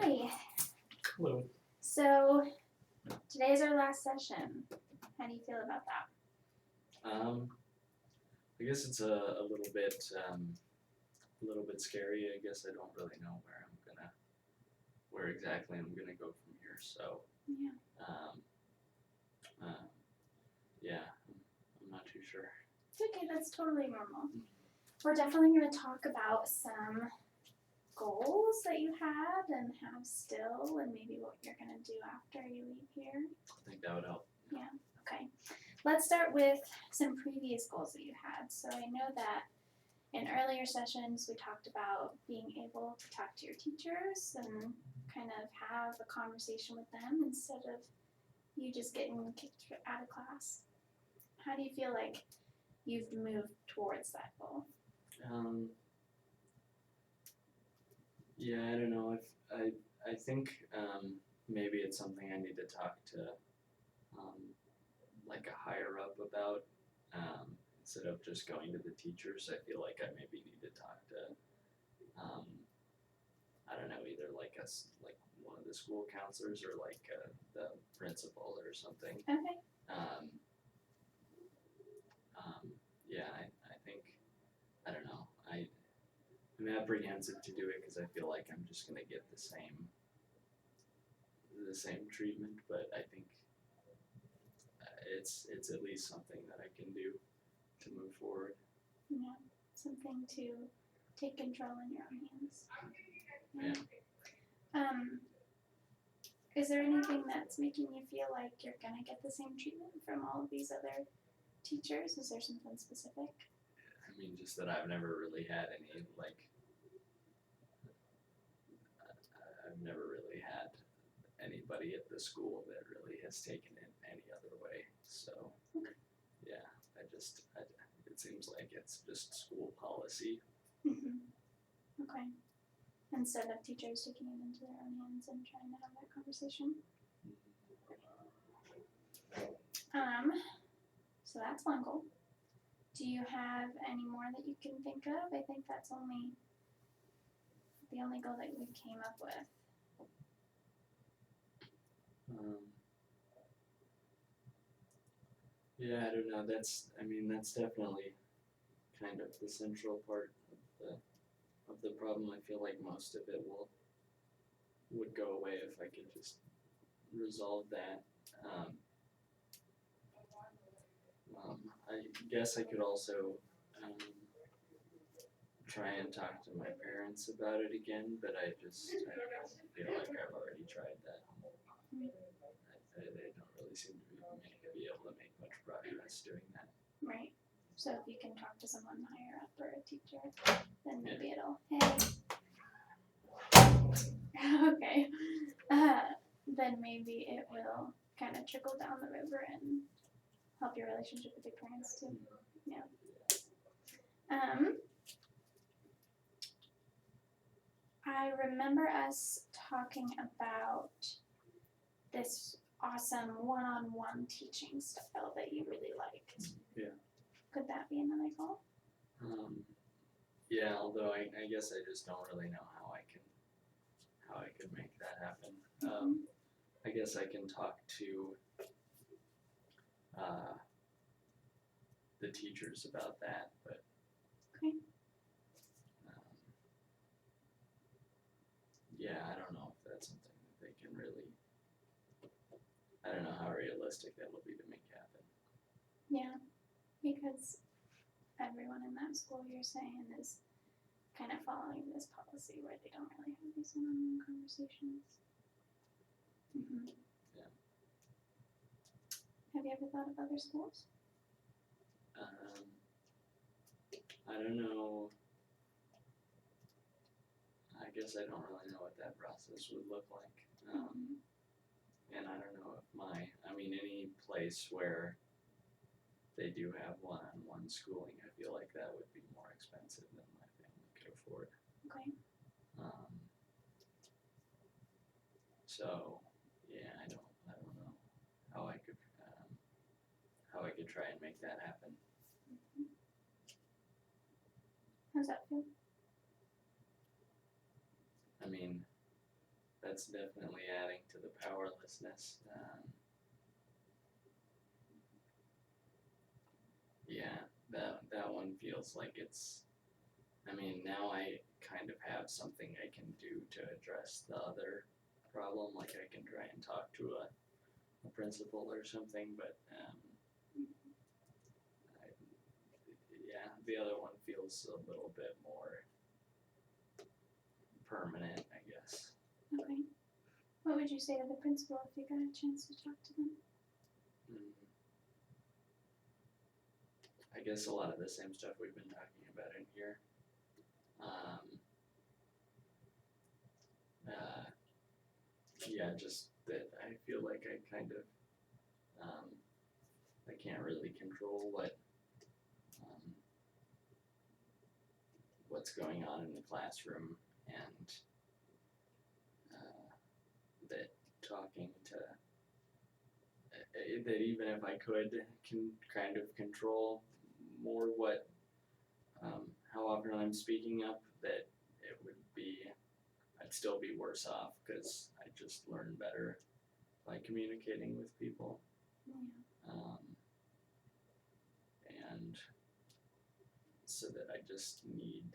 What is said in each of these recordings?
Hi. Hello. So today's our last session. How do you feel about that? I guess it's a little bit scary. I guess I don't really know where exactly I'm gonna go from here. So Yeah. Yeah, I'm not too sure. It's okay. That's totally normal. We're definitely going to talk about some goals that you had and have still, and maybe what you're going to do after you leave here. I think that would help. Yeah. Okay. Let's start with some previous goals that you had. So I know that in earlier sessions we talked about being able to talk to your teachers and kind of have a conversation with them instead of you just getting kicked out of class. How do you feel like you've moved towards that goal? Yeah, I don't know. I think maybe it's something I need to talk to like a higher up about instead of just going to the teachers. I feel like I maybe need to talk to I don't know, either like one of the school counselors or like the principal or something. Okay. Yeah, I think I don't know. I'm apprehensive to do it because I feel like I'm just gonna get the same treatment, but I think it's at least something that I can do to move forward. Yeah, something to take control in your own hands. Yeah. Is there anything that's making you feel like you're gonna get the same treatment from all of these other teachers? Is there something specific? I mean, just that I've never really had any I've never really had anybody at the school that really has taken it any other way. So, yeah, it seems like it's just school policy. Mm-hmm. Okay. Instead of teachers taking it into their own hands and trying to have that conversation. So that's one goal. Do you have any more that you can think of? I think that's the only goal that we came up with. Yeah, I don't know. That's definitely kind of the central part of the problem. I feel like most of it would go away if I could just resolve that. I guess I could also try and talk to my parents about it again, but I feel like I've already tried that. They don't really seem to be able to make much progress doing that. Right. So if you can talk to someone higher up or a teacher, then maybe it'll, okay. Then maybe it will kind of trickle down the river and help your relationship with your parents too. Yeah. I remember us talking about this awesome one-on-one teaching style that you really liked. Yeah. Could that be another goal? Yeah, although I guess I just don't really know how I could make that happen. I guess I can talk to the teachers about that, but okay. Yeah, I don't know if that's something that they can really. I don't know how realistic that will be to make happen. Yeah, because everyone in that school you're saying is kind of following this policy where they don't really have these one-on-one conversations. Mm-hmm. Yeah. Have you ever thought of other schools? I don't know. I guess I don't really know what that process would look like. And I don't know if any place where they do have one-on-one schooling, I feel like that would be more expensive than my family could afford. Okay. So, yeah, I don't know how I could try and make that happen. How's that feel? I mean, that's definitely adding to the powerlessness. Yeah, that one feels like it's. I mean, now I kind of have something I can do to address the other problem. Like I can try and talk to a principal or something, but yeah, the other one feels a little bit more permanent, I guess. Okay. What would you say to the principal if you got a chance to talk to them? I guess a lot of the same stuff we've been talking about in here. Yeah, just that I feel like I kind of, I can't really control what's going on in the classroom, and that talking to that even if I could can kind of control more what how often I'm speaking up, that it would be I'd still be worse off because I just learn better by communicating with people. And so that I just need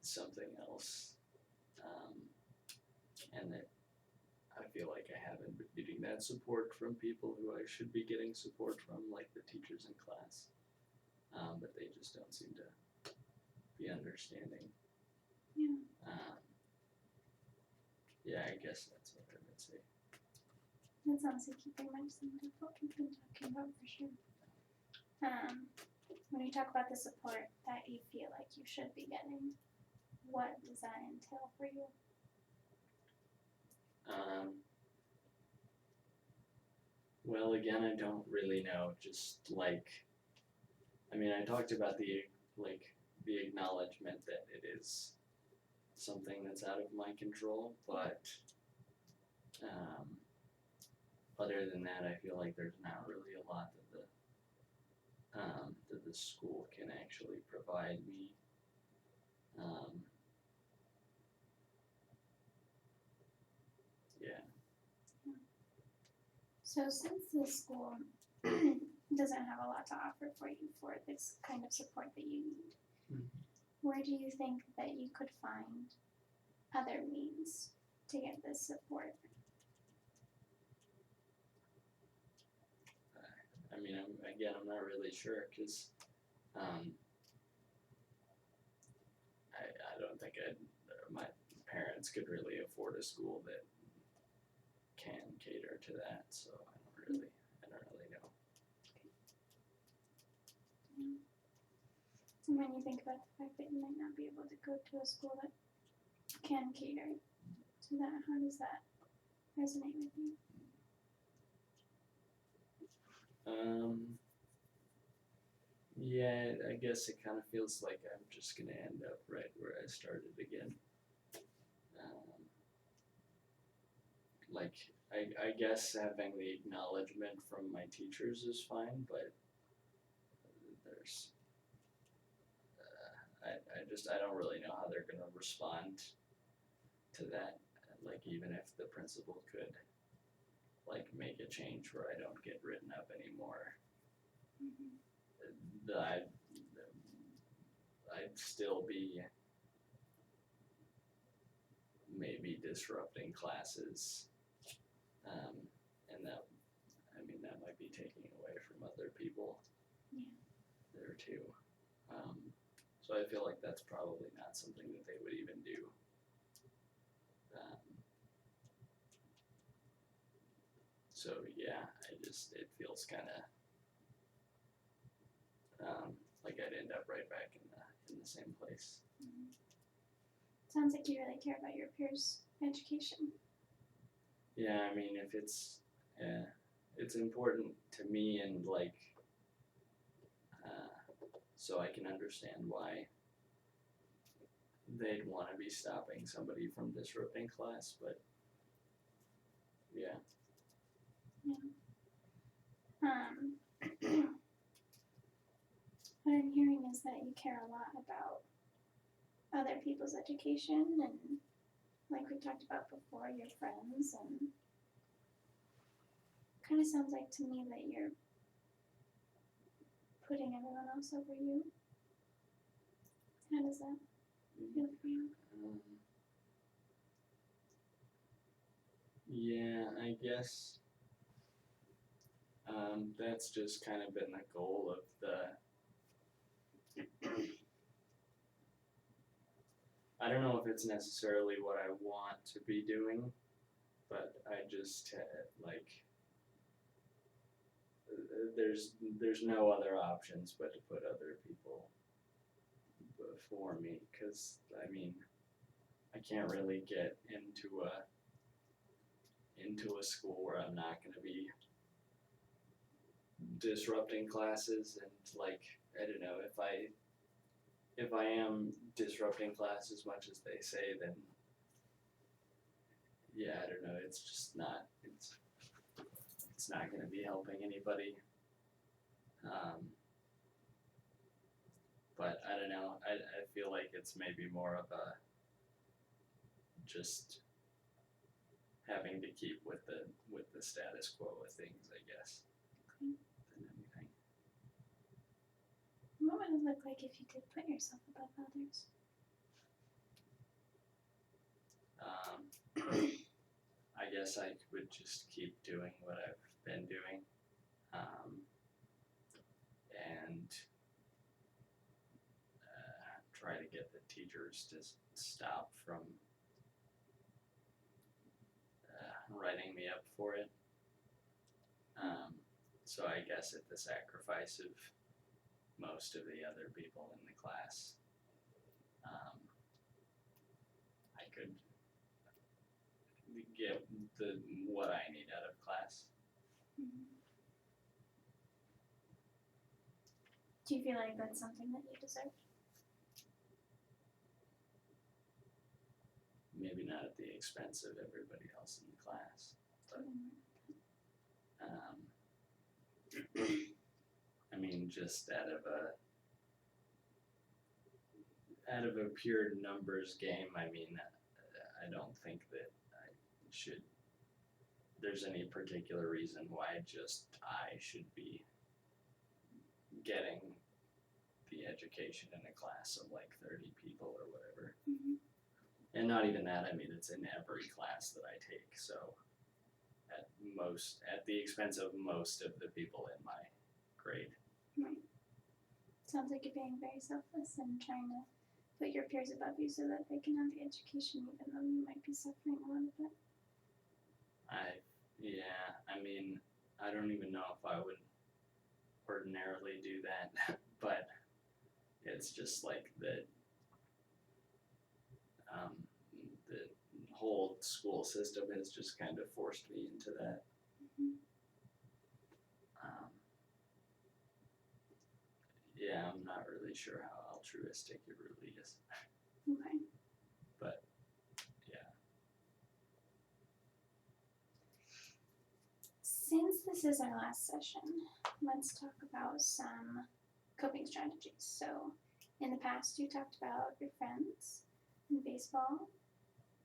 something else, and that I feel like I haven't been getting that support from people who I should be getting support from, like the teachers in class, but they just don't seem to be understanding. Yeah, I guess that's what I would say. That's honestly keeping mind similar to what we've been talking about for sure. When you talk about the support that you feel like you should be getting, what does that entail for you? Well, again, I don't really know. Just like, I mean, I talked about the acknowledgement that it is something that's out of my control, but other than that, I feel like there's not really a lot that the school can actually provide me. Yeah. So since the school doesn't have a lot to offer for you for this kind of support that you need, where do you think that you could find other means to get this support? I mean, I'm not really sure because I don't think my parents could really afford a school that can cater to that, so I don't really know. And when you think about the fact that you might not be able to go to a school that can cater to that, how does that resonate with you? Yeah, I guess it kind of feels like I'm just gonna end up right where I started again. Like, I guess having the acknowledgement from my teachers is fine, but there's, I don't really know how they're gonna respond to that. Like, even if the principal could, like, make a change where I don't get written up anymore, I'd still be maybe disrupting classes, and that might be taking away from other people there too. So I feel like that's probably not something that they would even do. So yeah, it feels kind of like I'd end up right back in the same place. Sounds like you really care about your peers' education. Yeah, I mean, if it's important to me, and like, so I can understand why they'd want to be stopping somebody from disrupting class, but yeah. What I'm hearing is that you care a lot about other people's education, and like we talked about before, your friends, and kind of sounds like to me that you're putting everyone else over you. How does that feel for you? Yeah, I guess that's just kind of been the goal of I don't know if it's necessarily what I want to be doing, but I just like there's no other options but to put other people before me, because I mean I can't really get into a school where I'm not going to be disrupting classes, and like I don't know, if I am disrupting class as much as they say, then yeah, I don't know, it's just not it's not going to be helping anybody. But I don't know, I feel like it's maybe more of a just having to keep with the status quo of things, I guess, than anything. What would it look like if you did put yourself above others? I guess I would just keep doing what I've been doing, and try to get the teachers to stop from writing me up for it. So I guess at the sacrifice of most of the other people in the class, I could get what I need out of class. Do you feel like that's something that you deserve? Maybe not at the expense of everybody else in the class, but I mean, just out of a pure numbers game, I mean, I don't think that there's any particular reason why just I should be getting the education in a class of like 30 people or whatever. And not even that, I mean, it's in every class that I take, so at the expense of most of the people in my grade. Right. Sounds like you're being very selfless and trying to put your peers above you so that they can have the education even though you might be suffering a little bit. I mean, I don't even know if I would ordinarily do that, but it's just like the whole school system has just kind of forced me into that. Yeah, I'm not really sure how altruistic it really is. Okay. But yeah. Since this is our last session, let's talk about some coping strategies. So, in the past, you talked about your friends and baseball,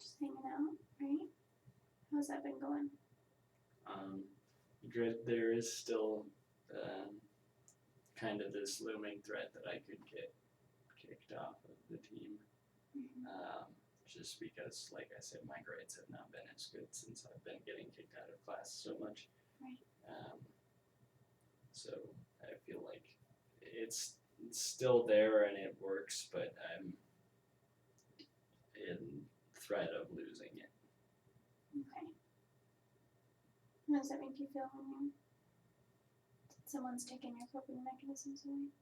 just hanging out, right? How's that been going? Good. There is still kind of this looming threat that I could get kicked off of the team. Just because, like I said, my grades have not been as good since I've been getting kicked out of class so much. Right. So I feel like it's still there and it works, but I'm in threat of losing it. Okay. How does that make you feel when someone's taking your coping mechanisms away?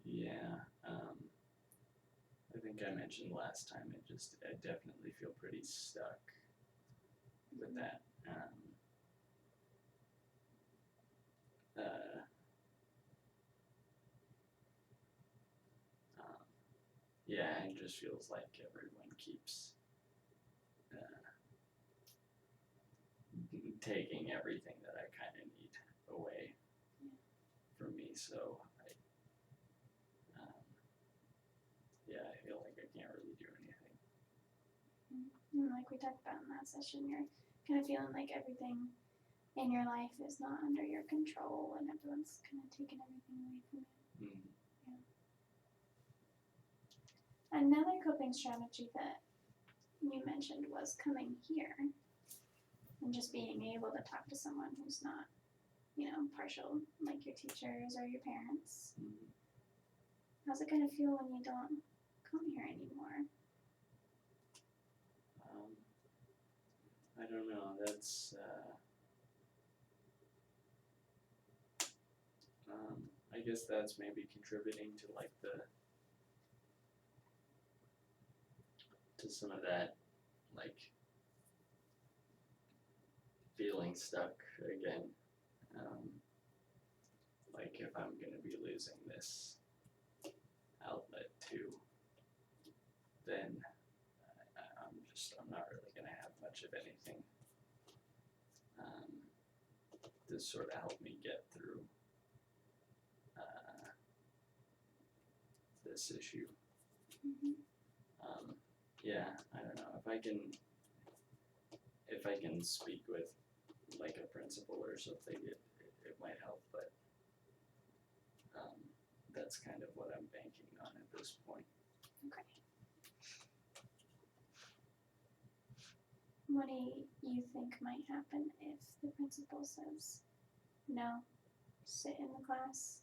Yeah, I think I mentioned last time, I definitely feel pretty stuck with that. Yeah, it just feels like everyone keeps taking everything that I kind of need away from me, so I feel like I can't really And like we talked about in that session, you're kind of feeling like everything in your life is not under your control and everyone's kind of taking everything away from you. Mm. Another coping strategy that you mentioned was coming here and just being able to talk to someone who's not, partial, like your teachers or your parents. Mm. How's it gonna feel when you don't come here anymore? I don't know. That's I guess that's maybe contributing to like to some of that like feeling stuck again. Like if I'm gonna be losing this outlet too, then I'm not really gonna have much of anything to sort of help me get through this issue. Yeah, I don't know if I can speak with like a principal or something, it might help, but that's kind of what I'm banking on at this point. Okay. What do you think might happen if the principal says, no, sit in the class,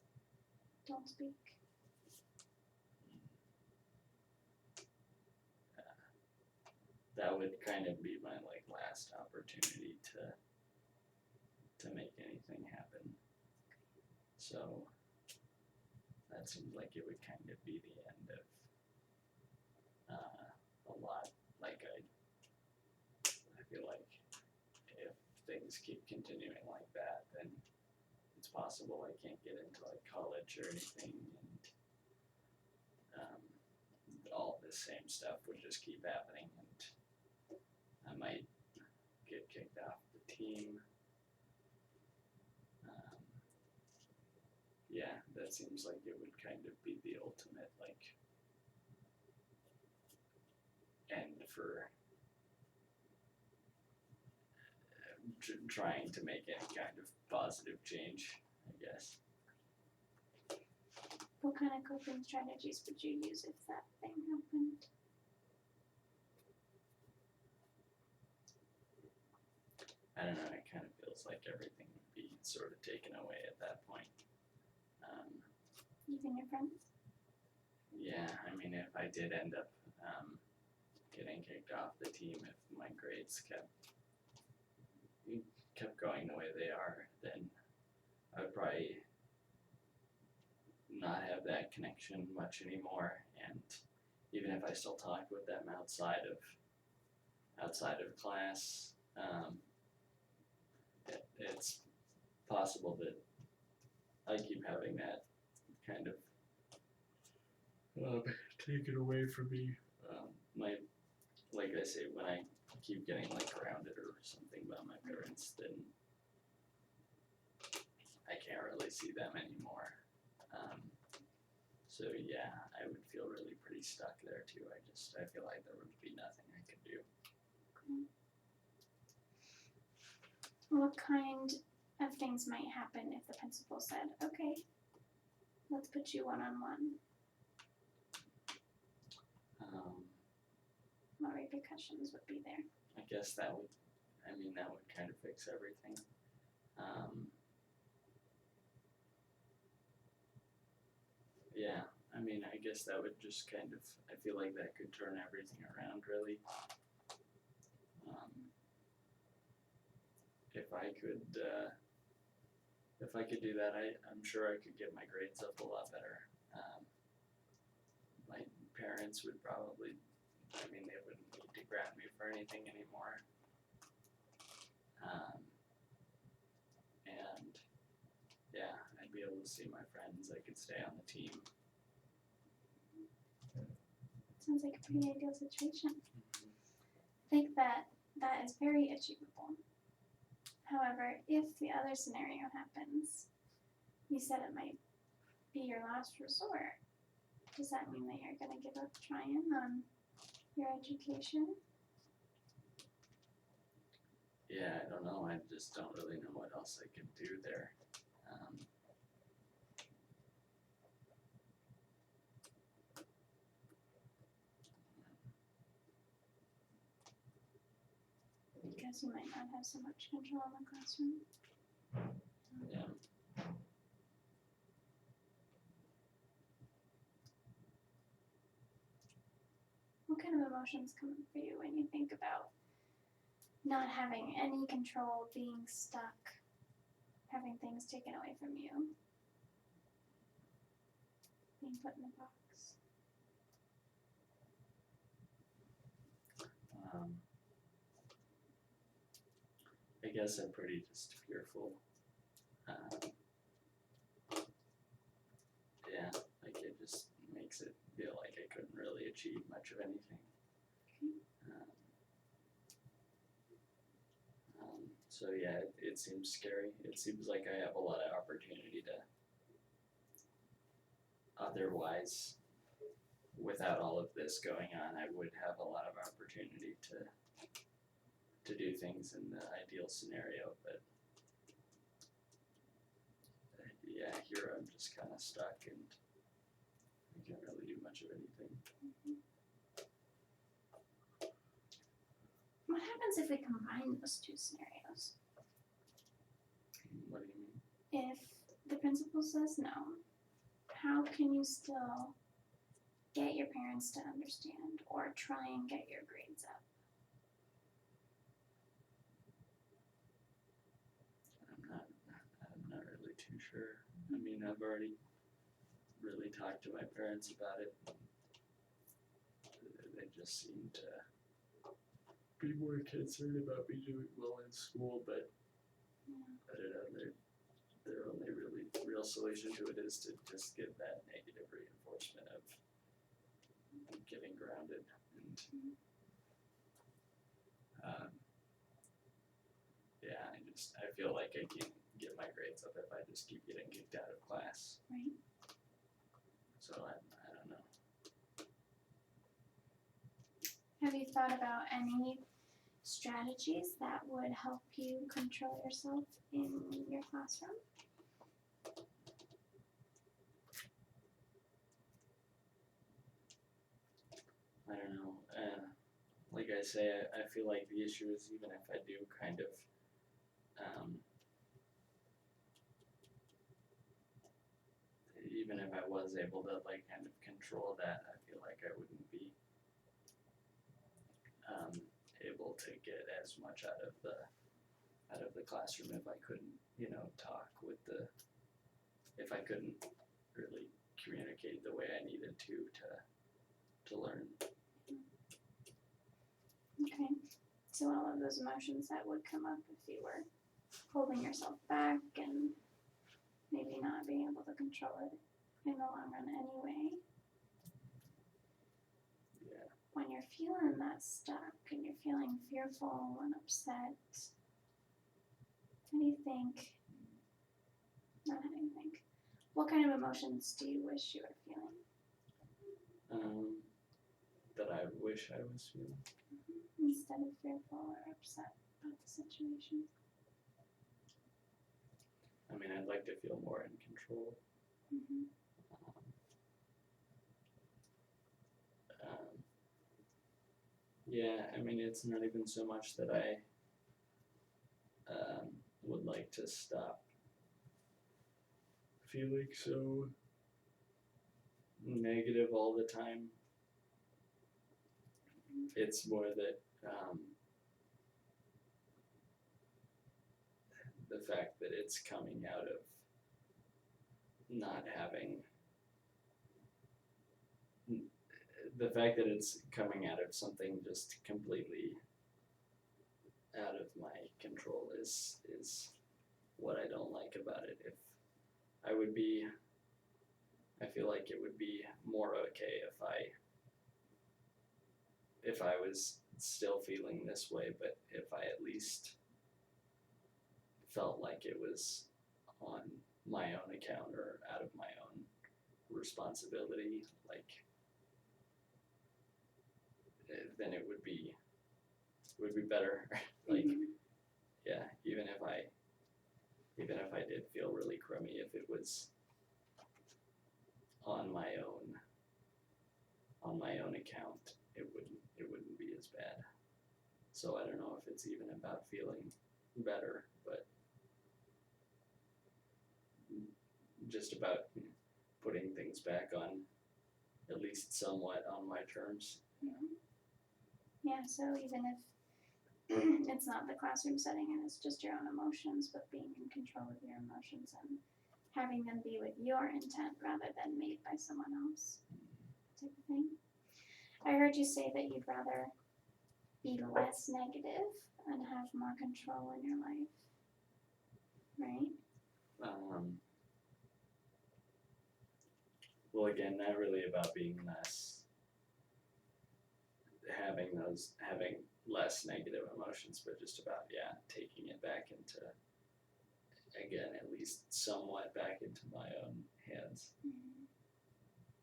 don't speak? That would kind of be my like last opportunity to make anything happen. So that seems like it would kind of be the end of a lot. Like I feel like if things keep continuing like that, then it's possible I can't get into like college or anything, and all the same stuff would just keep happening, and I might get kicked off the team. Yeah, that seems like it would kind of be the ultimate like end for trying to make any kind of positive change, I guess. What kind of coping strategies would you use if that thing happened? I don't know, it kind of feels like everything would be sort of taken away at that point. Even your friends? Yeah, I mean, if I did end up getting kicked off the team, if my grades kept going the way they are, then I would probably not have that connection much anymore. And even if I still talk with them outside of class, it's possible that I keep having that kind of taken away from me. Like I say, when I keep getting like grounded or something by my parents, then I can't really see them anymore. So yeah, I would feel really pretty stuck there too. I feel like there would be nothing I could do. What kind of things might happen if the principal said, okay, let's put you one-on-one? What repercussions would be there? I guess that would kind of fix everything. Yeah, I mean, I guess that would just kind of, I feel like that could turn everything around really. If I could do that, I'm sure I could get my grades up a lot better. My parents would probably, they wouldn't need to grab me for anything anymore. And yeah, I'd be able to see my friends. I could stay on the team. Sounds like a pretty ideal situation. I think that is very achievable. However, if the other scenario happens, you said it might be your last resort. Does that mean that you're going to give up trying on your education? yeah, I don't know. I just don't really know what else I could do there. Because you might not have so much control in the classroom. Yeah. What kind of emotions come up for you when you think about not having any control, being stuck, having things taken away from you, being put in a box? I guess I'm pretty just fearful. Yeah, like it just makes it feel like I couldn't really achieve much of anything. So yeah, it seems scary. It seems like I have a lot of opportunity to otherwise, without all of this going on, I would have a lot of opportunity to do things in the ideal scenario, but yeah, here I'm just kind of stuck and I can't really do much of anything. What happens if we combine those two scenarios? What do you mean? If the principal says no, how can you still get your parents to understand or try and get your grades up? I'm not really too sure. I mean, I've already really talked to my parents about it. They just seem to be more concerned about me doing well in school, but I don't know, their only really real solution to it is to just give that negative reinforcement of getting grounded and yeah, I feel like I can't get my grades up if I just keep getting kicked out of class. Right. So I don't know. Have you thought about any strategies that would help you control yourself in your classroom? I don't know. Like I say, I feel like the issue is even if I do kind of even if I was able to like kind of control that, I feel like I wouldn't be able to get as much out of the classroom if I couldn't, talk with if I couldn't really communicate the way I needed to learn. Okay. So all of those emotions that would come up if you were holding yourself back and maybe not being able to control it in the long run anyway. Yeah. When you're feeling that stuck and you're feeling fearful and upset, how do you think? Not how do you think? What kind of emotions do you wish you were feeling? That I wish I was feeling. Instead of fearful or upset about the situation. I mean, I'd like to feel more in control. Yeah, I mean, it's not even so much that I would like to stop feeling so negative all the time. It's more that the fact that it's coming out of not having the fact that it's coming out of something just completely out of my control is what I don't like about it. I feel like it would be more okay if I was still feeling this way, but if I at least felt like it was on my own account or out of my own responsibility, like then it would be better. Like yeah, even if I did feel really crummy, if it was on my own account, it wouldn't be as bad. So I don't know if it's even about feeling better, but just about putting things back on, at least somewhat on my terms. Yeah, so even if it's not the classroom setting and it's just your own emotions, but being in control of your emotions and having them be with your intent rather than made by someone else, type of thing. I heard you say that you'd rather be less negative and have more control in your life, right? Well, again, not really about being having less negative emotions, but just about, taking it back into, again, at least somewhat back into my own hands. Mm-hmm.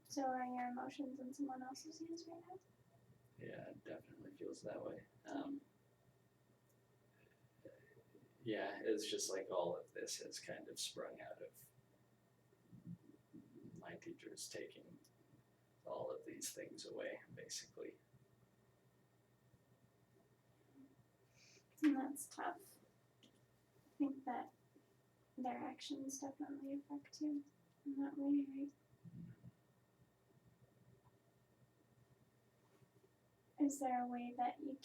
So are your emotions in someone else's hands right now? Yeah, it definitely feels that way. Yeah, it's just like all of this has kind of sprung out of my teachers taking all of these things away, basically. And that's tough. I think that their actions definitely affect you in that way, right? Is there a way that you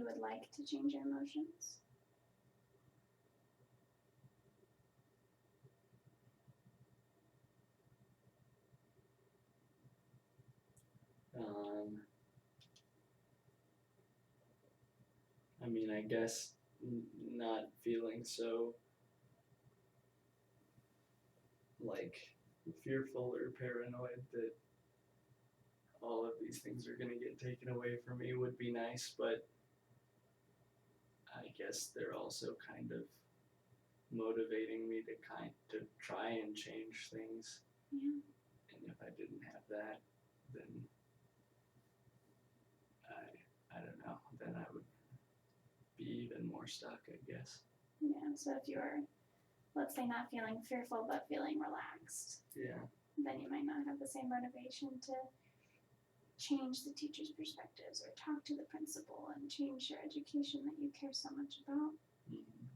would like to change your emotions? I mean, I guess not feeling so like fearful or paranoid that all of these things are going to get taken away from me would be nice, but I guess they're also kind of motivating me to try and change things. Yeah. And if I didn't have that, then I don't know, then I would be even more stuck, I guess. Yeah, so if you're, let's say, not feeling fearful but feeling relaxed, Yeah. then you might not have the same motivation to change the teacher's perspectives or talk to the principal and change your education that you care so much about. Mm-hmm.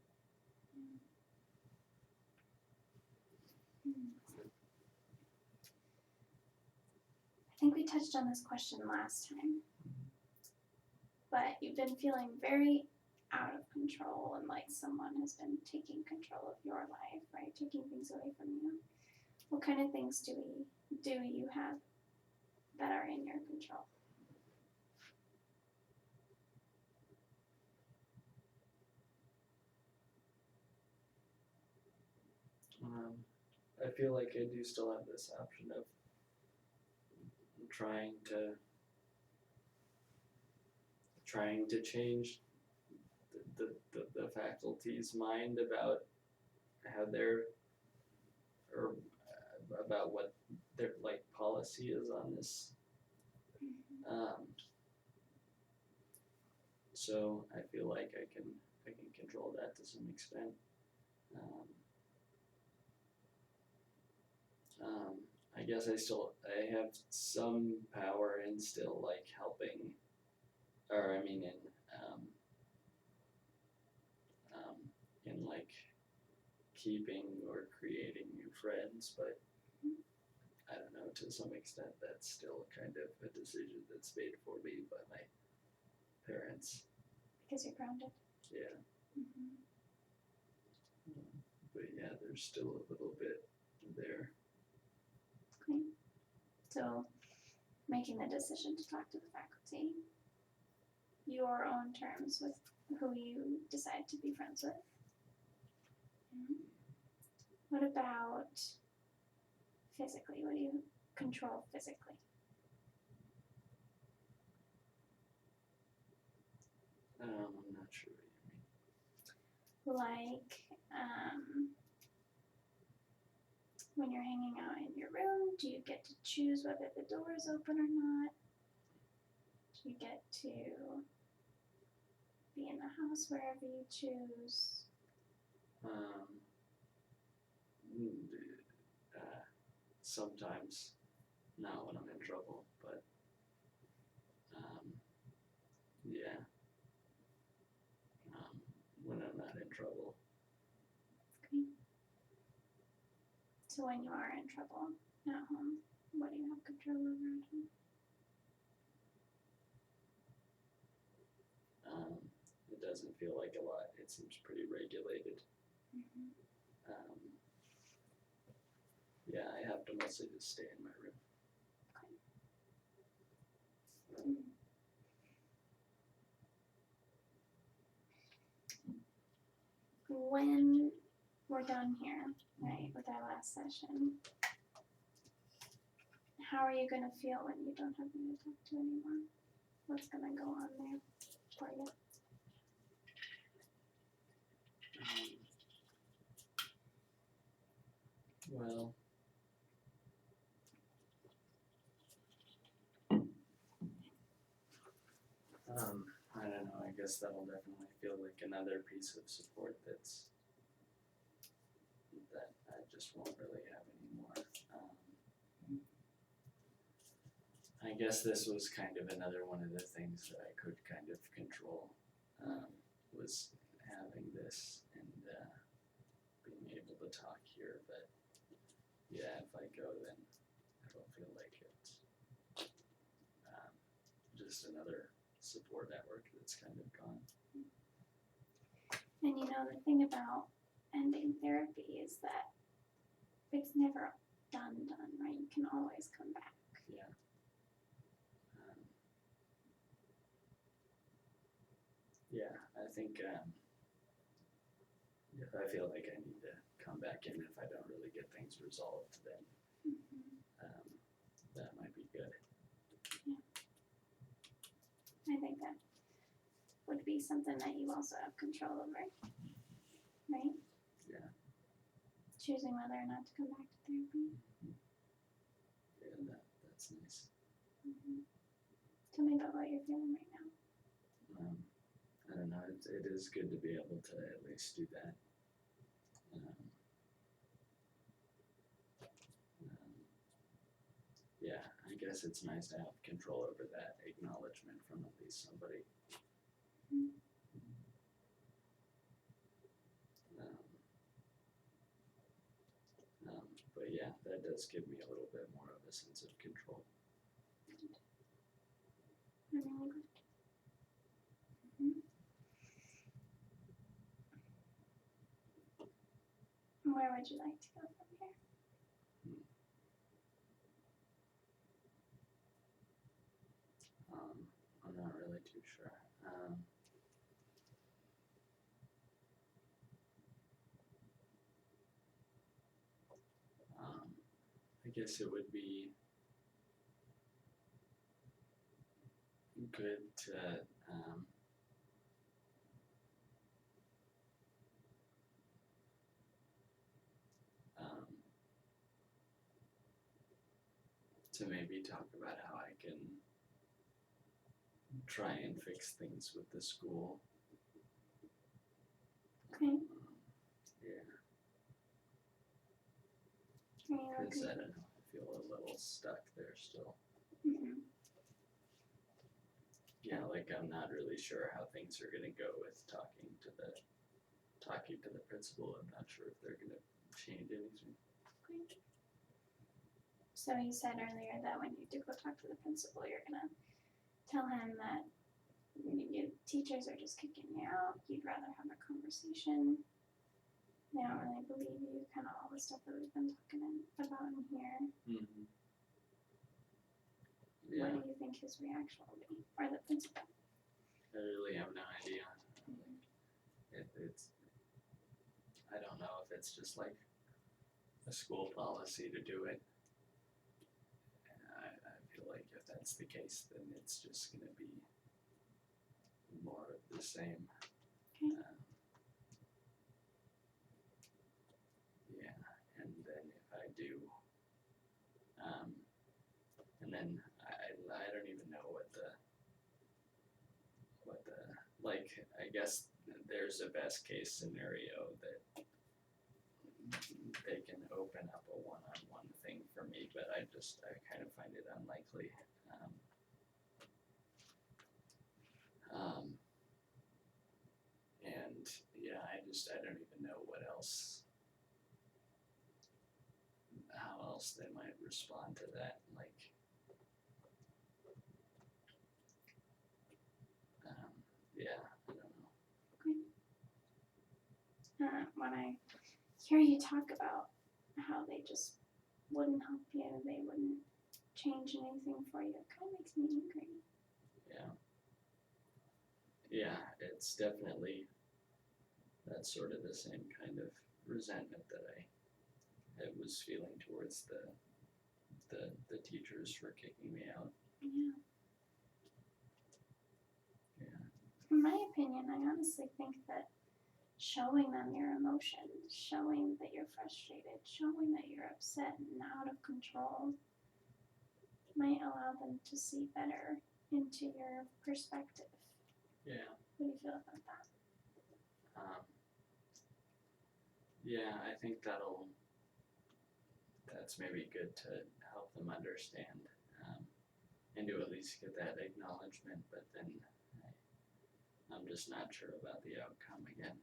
I think we touched on this question last time, but you've been feeling very out of control and like someone has been taking control of your life, right? Taking things away from you. What kind of things do you have that are in your control? I feel like I do still have this option of trying to change the faculty's mind about how they're or about what their like policy is on this. So I feel like I can control that to some extent. I guess I have some power in still like helping, or I mean in like keeping or creating new friends, but I don't know, to some extent that's still kind of a decision that's made for me by my parents. Because you're grounded. Yeah. Mm-hmm. But yeah, there's still a little bit there. Okay. So making the decision to talk to the faculty, your own terms with who you decide to be friends with. Mm-hmm. What about physically? What do you control physically? I'm not sure what you mean. Like when you're hanging out in your room, do you get to choose whether the door is open or not? You get to be in the house wherever you choose. Sometimes not when I'm in trouble, but yeah. When I'm not in trouble. Okay. So when you are in trouble at home, what do you have control over at home? It doesn't feel like a lot. It seems pretty regulated. Mm-hmm. Yeah, I have to mostly just stay in my room. When we're done here, right, with our last session, how are you going to feel when you don't have me to talk to anymore? What's going to go on there for you? Well, I don't know. I guess that'll definitely feel like another piece of support that I just won't really have anymore. I guess this was kind of another one of the things that I could kind of control, was having this and being able to talk here. But yeah, if I go, then it'll feel like it's just another support network that's kind of gone. And you know, the thing about ending therapy is that it's never done, right? You can always come back. Yeah. Yeah, I think if I feel like I need to come back in if I don't really get things resolved, then that might be good. Yeah. I think that would be something that you also have control over, right? Yeah. Choosing whether or not to come back to therapy. Yeah, that's nice. Mm-hmm. Tell me about what you're feeling right now. I don't know. It is good to be able to at least do that. Yeah, I guess it's nice to have control over that acknowledgement from at least somebody. Mm-hmm. But yeah, that does give me a little bit more of a sense of control. Really good. Mm-hmm. Where would you like to go from here? I'm not really too sure. I guess it would be good to maybe talk about how I can try and fix things with the school. Okay. Yeah. Because I don't know, I feel a little stuck there still. Mm-hmm. Yeah, like I'm not really sure how things are gonna go with talking to the principal. I'm not sure if they're gonna change anything. Great. So you said earlier that when you do go talk to the principal, you're gonna tell him that teachers are just kicking you out. You'd rather have a conversation. They don't really believe you. Kind of all the stuff that we've been talking about in here. Mm-hmm. Yeah. What do you think his reaction will be, or the principal? I really have no idea. It's I don't know if it's just like a school policy to do it. I feel like if that's the case, then it's just going to be more of the same. Okay. Yeah, and then if I do, and then I don't even know what the guess there's a best case scenario that they can open up a one-on-one thing for me, but I kind of find it unlikely. And yeah, I don't even know what else, how else they might respond to that. Like, yeah, I don't know. When I hear you talk about how they just wouldn't help you, they wouldn't change anything for you, it kind of makes me angry. Yeah, it's definitely, that's sort of the same kind of resentment that I was feeling towards the teachers for kicking me out. Yeah. Yeah. In my opinion, I honestly think that showing them your emotions, showing that you're frustrated, showing that you're upset and out of control might allow them to see better into your perspective. Yeah. What do you feel about that? Yeah, I think that's maybe good to help them understand, and to at least get that acknowledgement, but then I'm just not sure about the outcome again.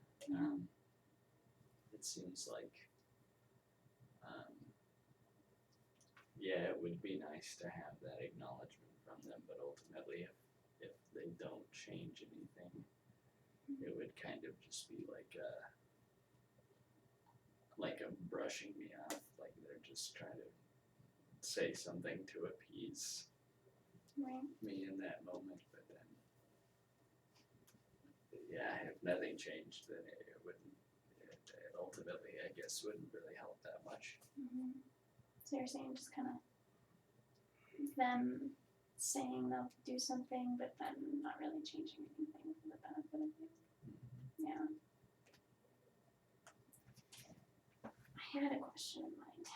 It seems like, yeah, it would be nice to have that acknowledgement from them, but ultimately if they don't change anything, it would kind of just be like a brushing me off, like they're just trying to say something to appease me in that moment, but then, yeah, if nothing changed, then it wouldn't, it ultimately, I guess, wouldn't really help that much. Mm-hmm. So you're saying just kind of them saying they'll do something, but then not really changing anything for the benefit of you. Yeah. I had a question in mind.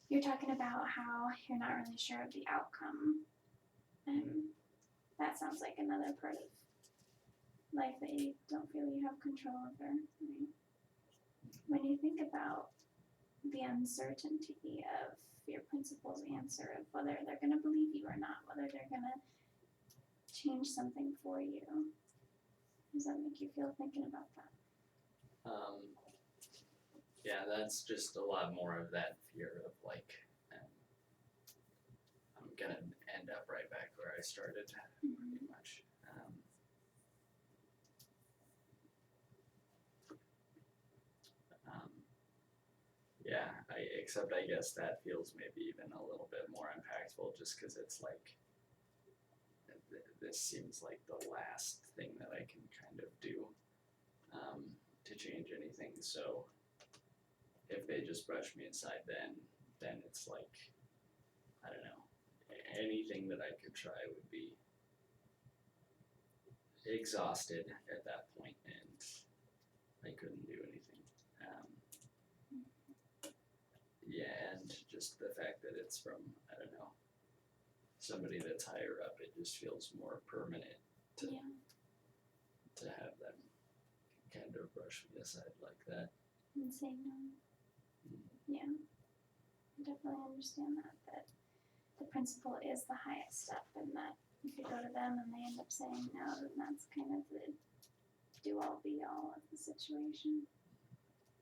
You're talking about how you're not really sure of the outcome, and that sounds like another part of life that you don't feel you have control over. Right? When you think about the uncertainty of your principal's answer of whether they're going to believe you or not, whether they're going to change something for you, does that make you feel thinking about that? Yeah, that's just a lot more of that fear of like, I'm gonna end up right back where I started, pretty much. Yeah, except I guess that feels maybe even a little bit more impactful, just because it's like, this seems like the last thing that I can kind of do to change anything. So if they just brush me aside, then it's like, I don't know, anything that I could try would be exhausted at that point, and I couldn't do anything. Yeah, and just the fact that it's from, I don't know, somebody that's higher up, it just feels more permanent to have them kind of brush me aside like that. And say no. Yeah, I definitely understand that the principal is the highest step, and that if you go to them and they end up saying no, then that's kind of the do-all be-all of the situation.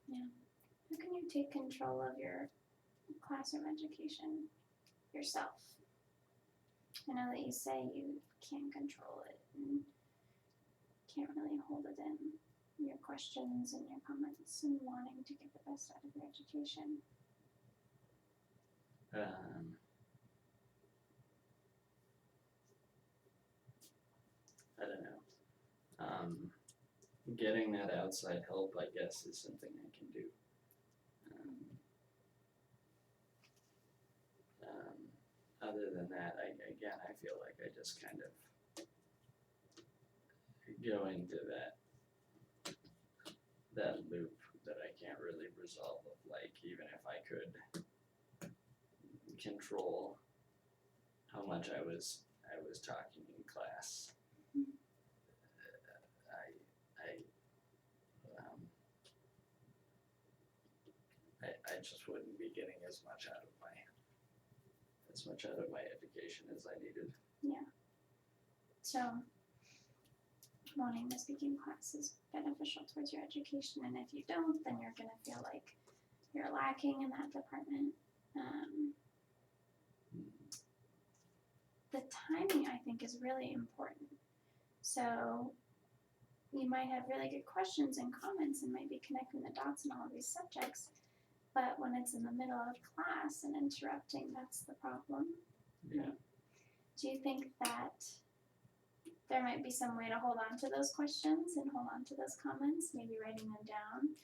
Yeah. How can you take control of your classroom education yourself? I know that you say you can't control it and can't really hold it in, your questions and your comments and wanting to get the best out of your education. I don't know. Getting that outside help, I guess, is something I can do. Other than that, I feel like I just kind of go into that loop that I can't really resolve of, like, even if I could control how how much I was talking in class. I just wouldn't be getting as much out of my education as I needed. So wanting the speaking class is beneficial towards your education, and if you don't, then you're gonna feel like you're lacking in that department. The timing, I think, is really important. So you might have really good questions and comments and might be connecting the dots in all of these subjects, but when it's in the middle of class and interrupting, that's the problem. Yeah. Do you think that there might be some way to hold on to those questions and hold on to those comments, maybe writing them down,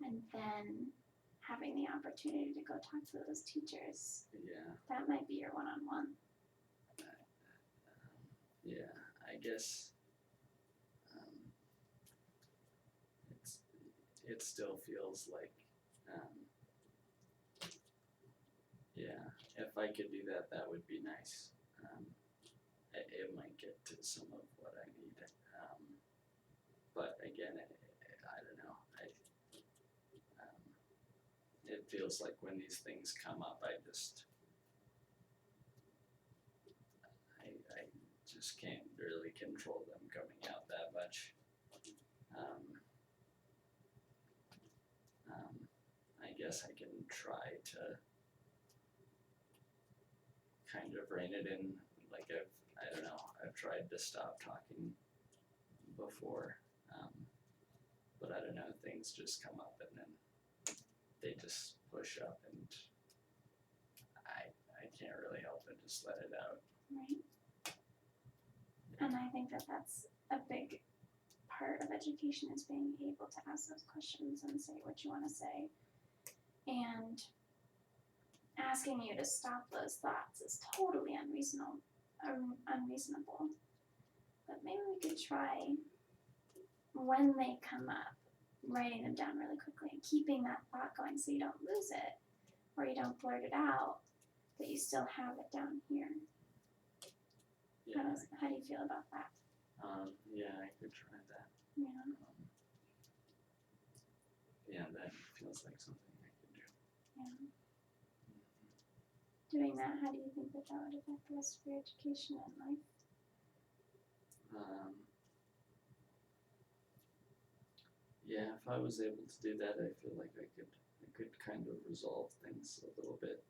and then having the opportunity to go talk to those teachers? Yeah. That might be your one-on-one. Yeah, I guess it still feels like, yeah, if I could do that, that would be nice. It might get to some of what I need, but again, I don't know. It feels like when these things come up, I just can't really control them coming out that much. I guess I can try to kind of rein it in. Like I've tried to stop talking before, but I don't know, things just come up and then they just push up, and I can't really help but just let it out. Right. And I think that that's a big part of education, is being able to ask those questions and say what you want to say. And asking you to stop those thoughts is totally unreasonable. But maybe we could try, when they come up, writing them down really quickly and keeping that thought going so you don't lose it or you don't blurt it out, but you still have it down here. Yeah. How do you feel about that? Yeah, I could try that. Yeah. Yeah, that feels like something I could do. Yeah. Doing that, how do you think that would affect the rest of your education and life? Yeah, if I was able to do that, I feel like I could kind of resolve things a little bit.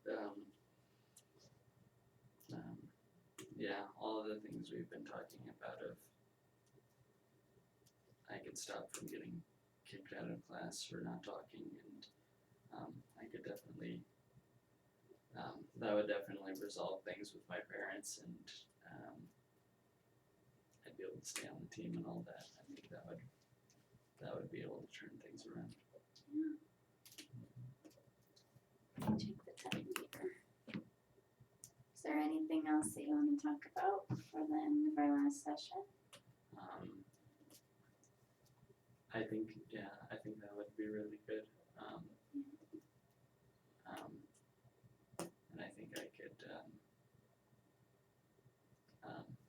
Yeah, all of the things we've been talking about, if I could stop from getting kicked out of class for not talking, and I could definitely, that would definitely resolve things with my parents, and I'd be able to stay on the team and all that. I think that would be able to turn things around. Yeah. Check the time here. Is there anything else that you want to talk about before the end of our last session? I think that would be really good. And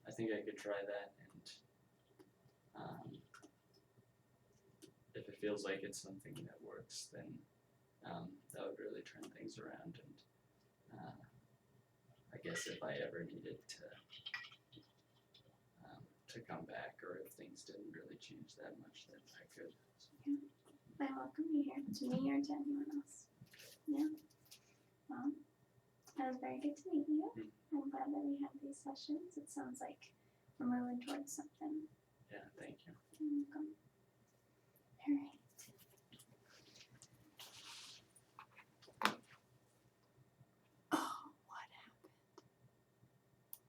I think I could try that, and if it feels like it's something that works, then that would really turn things around. And I guess if I ever needed to come back, or if things didn't really change that much, then I could. So. Yeah. I welcome you here, to me or to anyone else. Yeah. Well, it was very good to meet you. I'm glad that we had these sessions. It sounds like we're moving towards something. Yeah, thank you. You're welcome.